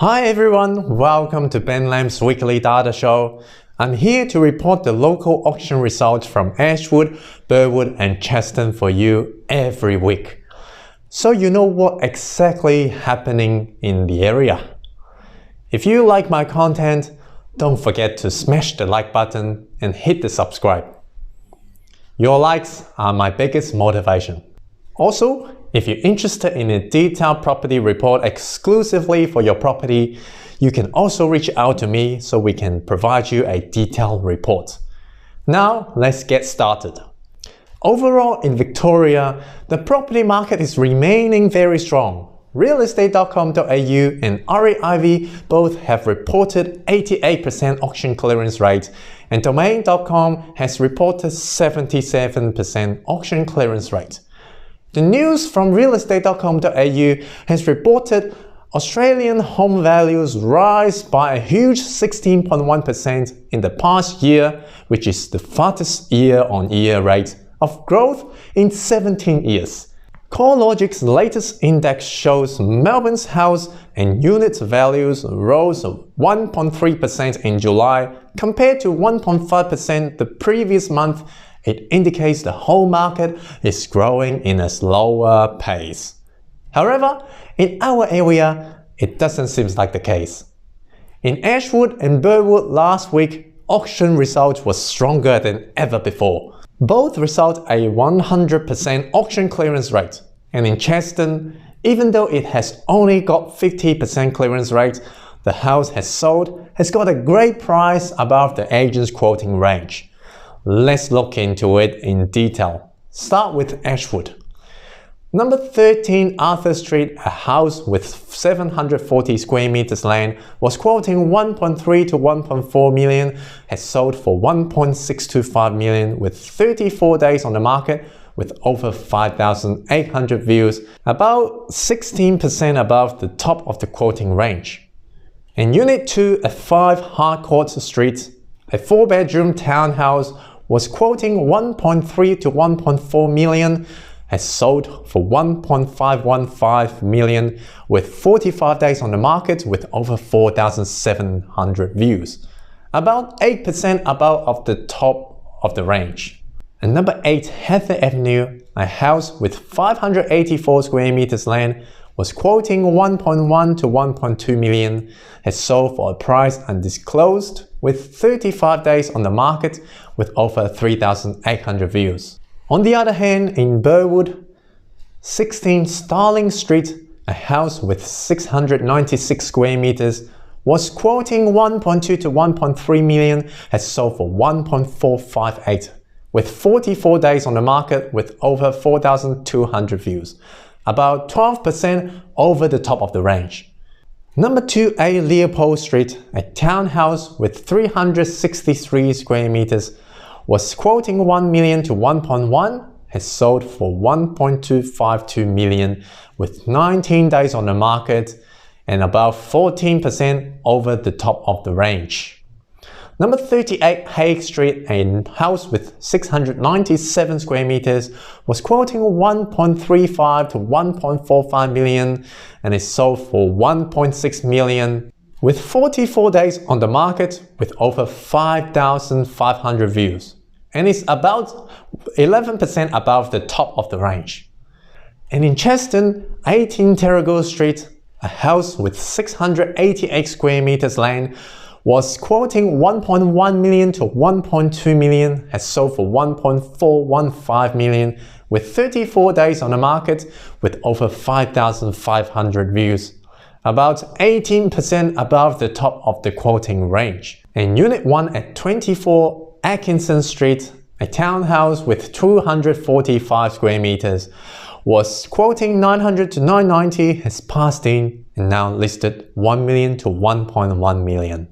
Hi everyone, welcome to Ben Lam's weekly data show. I'm here to report the local auction results from Ashwood, Burwood and Chadstone for you every week, so you know what exactly happening in the area. If you like my content, don't forget to smash the like button and hit the subscribe. Your likes are my biggest motivation. Also, if you're interested in a detailed property report exclusively for your property, you can also reach out to me so we can provide you a detailed report. Now, let's get started. Overall, in Victoria, the property market is remaining very strong. Realestate.com.au and REIV both have reported 88% auction clearance rate, and Domain.com has reported 77% auction clearance rate. The news from realestate.com.au has reported Australian home values rise by a huge 16.1% in the past year, which is the fastest year-on-year rate of growth in 17 years. CoreLogic's latest index shows Melbourne's house and unit values rose 1.3% in July compared to 1.5% the previous month. It indicates the whole market is growing in a slower pace. However, in our area, it doesn't seem like the case. In Ashwood and Burwood last week, auction results were stronger than ever before. Both result a 100% auction clearance rate. And in Chadstone, even though it has only got 50% clearance rate, the house has got a great price above the agent's quoting range. Let's look into it in detail. Start with Ashwood. Number 13 Arthur Street, a house with 740 square meters land, was quoting 1.3 to 1.4 million, has sold for 1.625 million with 34 days on the market with over 5,800 views, about 16% above the top of the quoting range. In Unit 2 at 5 Harcourt Street, a 4-bedroom townhouse was quoting 1.3 to 1.4 million, has sold for 1.515 million with 45 days on the market with over 4,700 views, about 8% above of the top of the range. And number 8 Heather Avenue, a house with 584 square meters land, was quoting 1.1 to 1.2 million, has sold for a price undisclosed with 35 days on the market with over 3,800 views. On the other hand, in Burwood, 16 Starling Street, a house with 696 square meters, was quoting 1.2 to 1.3 million, has sold for 1.458 with 44 days on the market with over 4,200 views, about 12% over the top of the range. Number 2A Leopold Street, a townhouse with 363 square meters, was quoting 1 million to 1.1, has sold for 1.252 million with 19 days on the market and about 14% over the top of the range. Number 38 Hague Street, a house with 697 square meters, was quoting 1.35 to 1.45 million and is sold for 1.6 million with 44 days on the market with over 5,500 views, and is about 11% above the top of the range. And in Chadstone, 18 Terrigal Street, a house with 688 square meters land, was quoting 1.1 million to 1.2 million, has sold for 1.415 million with 34 days on the market with over 5,500 views, about 18% above the top of the quoting range. In Unit 1 at 24 Atkinson Street, a townhouse with 245 square meters, was quoting 900 to 990, has passed in and now listed 1 million to 1.1 million.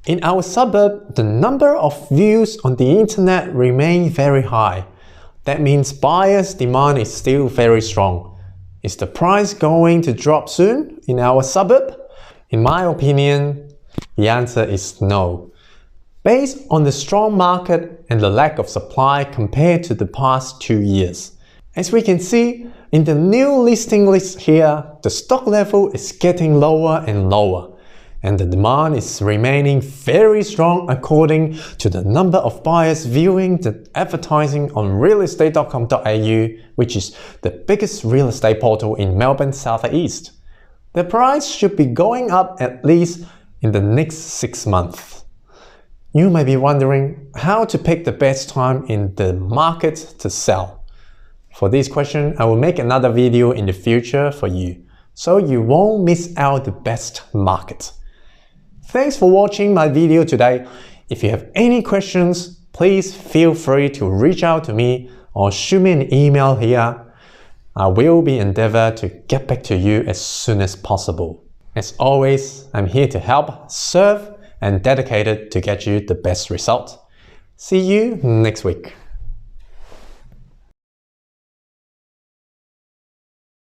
In our suburb, the number of views on the internet remain very high. That means buyers' demand is still very strong. Is the price going to drop soon in our suburb? In my opinion, the answer is no. Based on the strong market and the lack of supply compared to the past 2 years. As we can see, in the new listing list here, the stock level is getting lower and lower. and the demand is remaining very strong according to the number of buyers viewing the advertising on realestate.com.au, which is the biggest real estate portal in Melbourne South East. The price should be going up at least in the next 6 months. You may be wondering how to pick the best time in the market to sell. For this question, I will make another video in the future for you, so you won't miss out the best market. Thanks for watching my video today. If you have any questions, please feel free to reach out to me or shoot me an email here. I will be endeavored to get back to you as soon as possible. As always, I'm here to help, serve, and dedicated to get you the best result. See you next week.